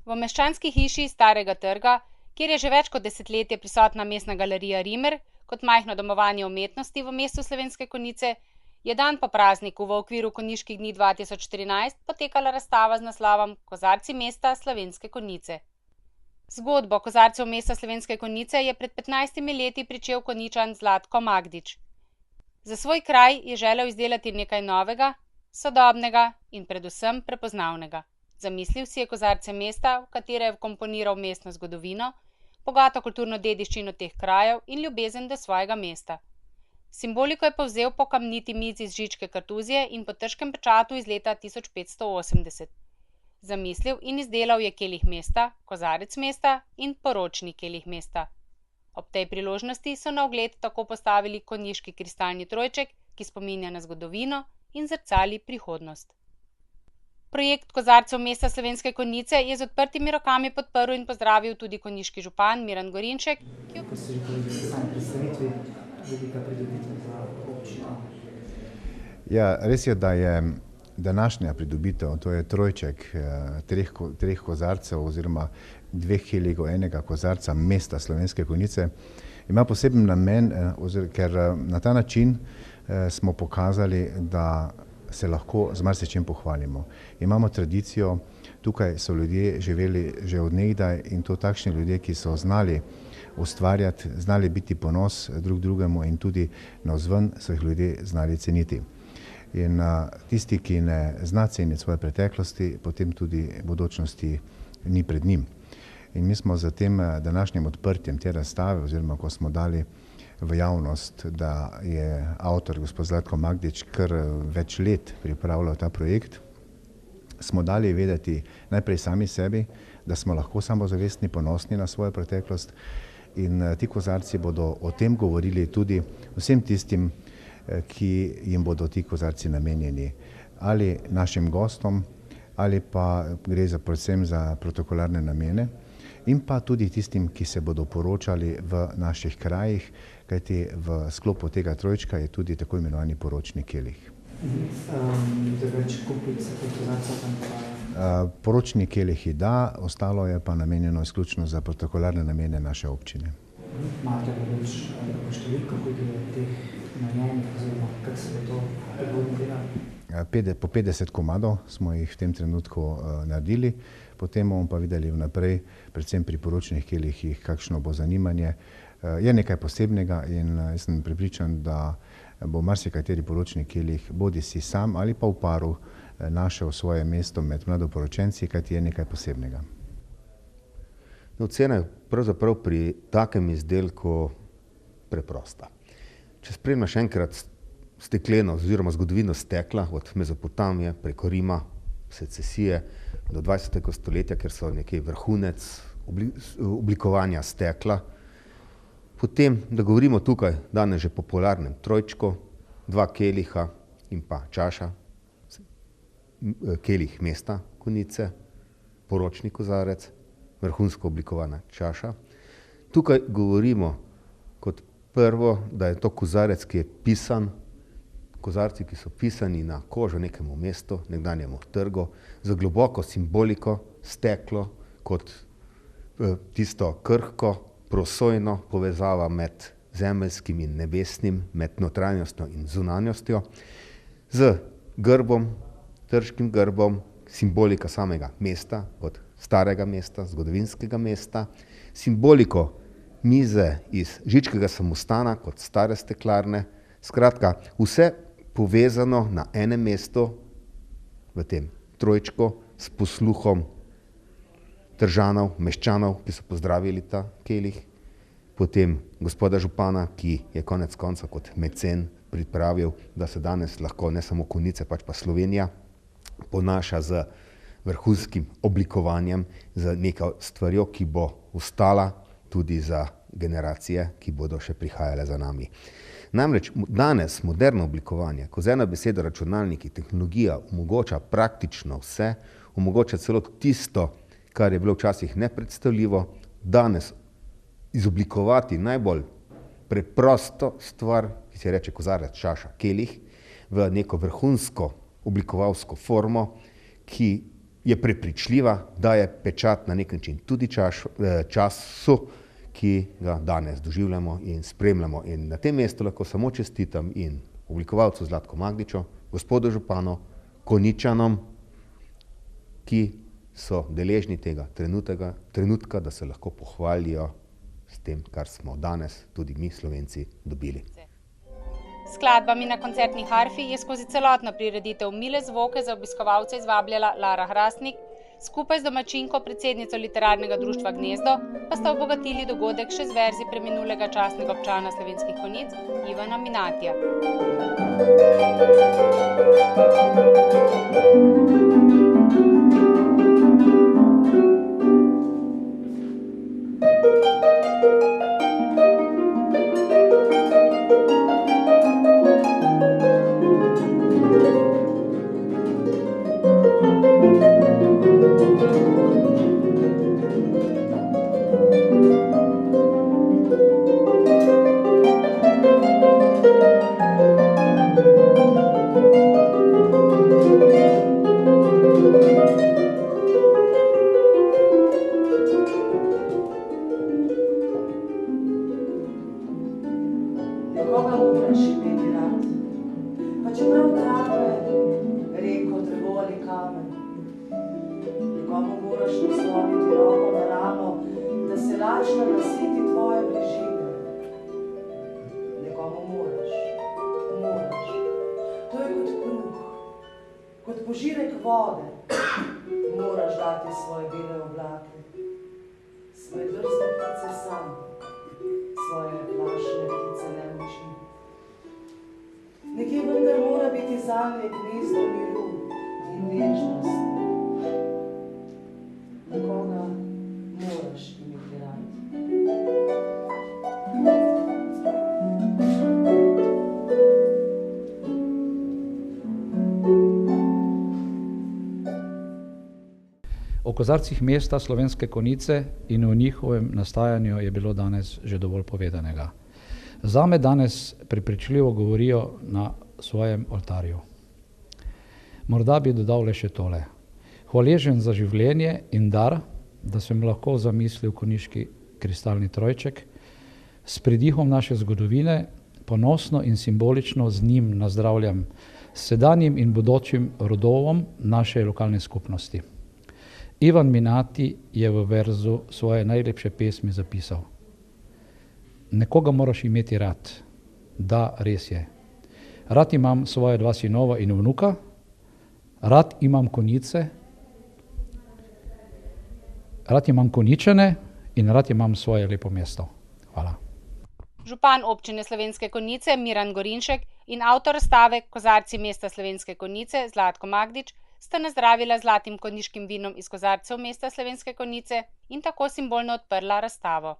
V meščanski hiši Starega trga, kjer je že več kot desetletje prisotna mestna galerija Rimer kot majhno domovanje umetnosti v mestu Slovenske Konjice, je dan po prazniku v okviru Konjiških dni 2013 potekala razstava z naslovom Kozarci mesta Slovenske Konjice. Zgodbo kozarcev mesta Slovenske Konjice je pred 15 leti pričel Konjičan Zlatko Magdič. Za svoj kraj je želel izdelati nekaj novega, sodobnega in predvsem prepoznavnega. Zamislil si je kozarce mesta, v katere je vkomponiral mestno zgodovino, bogato kulturno dediščino teh krajev in ljubezen do svojega mesta. Simboliko je povzel po kamniti mizi iz žičke kartuzije in po težkem pečatu iz leta 1580. Zamislil in izdelal je kelih mesta, kozarec mesta in poročni kelih mesta. Ob tej priložnosti so na ogled tako postavili konjiški kristalni trojček, ki spominja na zgodovino in zrcali prihodnost. Projekt kozarcev mesta Slovenske Konjice je z odprtimi rokami podprl in pozdravil tudi konjiški župan Miran Gorinšek, ki Ja, res je, da je današnja pridobitev, to je trojček treh kozarcev oziroma 2 keligov enega kozarca mesta Slovenske Konjice, ima poseben namen, ker na ta način smo pokazali, da se lahko z marsičem pohvalimo. Imamo tradicijo, tukaj so ljudje živeli že od nekdaj in to takšni ljudje, ki so znali ustvarjati, znali biti ponos drug drugemu in tudi navzven so jih ljudje znali ceniti. In tisti, ki ne zna ceniti svoje preteklosti, potem tudi bodočnosti ni pred njim. In mi smo za tem današnjim odprtjem te razstave, oziroma ko smo dali v javnost, da je avtor gospod Zlatko Magdič kar več let pripravljal ta projekt, smo dali vedeti najprej sami sebi, da smo lahko samozavestni, ponosni na svojo preteklost in ti kozarci bodo o tem govorili tudi vsem tistim, ki jim bodo ti kozarci namenjeni, ali našim gostom, ali pa gre predvsem za protokolarne namene, in pa tudi tistim, ki se bodo poročali v naših krajih, kajti v sklopu tega trojčka je tudi tako imenovani poročni kelih. Poročni kelih da, ostalo je pa namenjeno izključno za protokolarne namene naše občine. Imate več številka, koliko je teh namenjenih, oziroma kako se bo to prihodnje delalo? Po 50 komadov smo jih v tem trenutku naredili, potem bomo pa videli vnaprej, predvsem pri poročnih kelihih, kakšno bo zanimanje. Je nekaj posebnega in jaz sem prepričan, da bo marsikateri poročni kelih bodisi sam ali pa v paru našel svoje mesto med mladoporočenci, kajti je nekaj posebnega. Ocena je pravzaprav pri takem izdelku preprosta. Če spremljaš enkrat stekleno oziroma zgodovino stekla od Mezopotamije preko Rima, secesije do 20. stoletja, ker so nekaj vrhunec oblikovanja stekla, potem, da govorimo tukaj danes že popularnem trojčku, 2 keliha in pa čaša, kelih mesta Konjice, poročni kozarec, vrhunsko oblikovana čaša. Tukaj govorimo kot prvo, da je to kozarec, ki je pisan, kozarci, ki so pisani na kožo nekemu mestu, nekdanjemu trgu, za globoko simboliko, steklo kot tisto krhko, prosojno povezava med zemeljskim in nebesnim, med notranjostjo in zunanjostjo, z grbom, trškim grbom, simbolika samega mesta, kot starega mesta, zgodovinskega mesta, simboliko mize iz žičkega samostana, kot stare steklarne, skratka, vse povezano na enem mestu v tem trojčku s posluhom Tržanov, meščanov, ki so pozdravili ta kelih, potem gospoda župana, ki je konec konca kot mecen pripravil, da se danes lahko ne samo Konjice, pač pa Slovenija ponaša z vrhunskim oblikovanjem, z neko stvarjo, ki bo ostala tudi za generacije, ki bodo še prihajale za nami. Namreč danes moderno oblikovanje, ko z eno besedo računalniki, tehnologija omogoča praktično vse, omogoča celo tisto, kar je bilo včasih nepredstavljivo, danes izoblikovati najbolj preprosto stvar, ki se reče kozarec, čaša, kelih, v neko vrhunsko oblikovalsko formo, ki je prepričljiva, daje pečat na nek način tudi času, ki ga danes doživljamo in spremljamo. In na tem mestu lahko samo čestitam in oblikovalcu Zlatku Magdiču, gospodu županu, Konjičanom, ki so deležni tega trenutka, da se lahko pohvalijo s tem, kar smo danes tudi mi Slovenci dobili. S skladbami na koncertni harfi je skozi celotno prireditev mile zvoke za obiskovalce izvabljala Lara Hrastnik, skupaj z domačinko, predsednico Literarnega društva Gnezdo, pa sta obogatili dogodek še z verzi preminulega častnega občana Slovenskih Konjic Ivana Minatija. Nekoga moraš imeti rad, pa čeprav trave, reko, drevo ali kamen. Nekomu moraš nasloniti roko na ramo, da se lažno nasiti tvoje bližine. Nekomu moraš. To je kot kruh, kot požirek vode. Moraš dati svoje bele oblake, svoje drzne ptice sam, svoje plašne ptice nemoči. Nekje vendar mora biti zanje gnezdo miru in nežnosti. Nekoga moraš imeti rad. O kozarcih mesta Slovenske Konjice in o njihovem nastajanju je bilo danes že dovolj povedanega. Zame danes prepričljivo govorijo na svojem oltarju. Morda bi dodal le še tole. Hvaležen za življenje in dar, da sem lahko zamislil konjiški kristalni trojček, s pridihom naše zgodovine, ponosno in simbolično z njim nazdravljam sedanjim in bodočim rodovom naše lokalne skupnosti. Ivan Minati je v verzu svoje najlepše pesmi zapisal: Nekoga moraš imeti rad. Da, res je. Rad imam svoje 2 sinova in vnuka, rad imam konjice, rad imam Konjičane in rad imam svoje lepo mesto. Hvala. Župan občine Slovenske Konjice Miran Gorinšek in avtor razstave Kozarci mesta Slovenske Konjice Zlatko Magdič sta nazdravila zlatim konjiškim vinom iz kozarcev mesta Slovenske Konjice in tako simbolno odprla razstavo.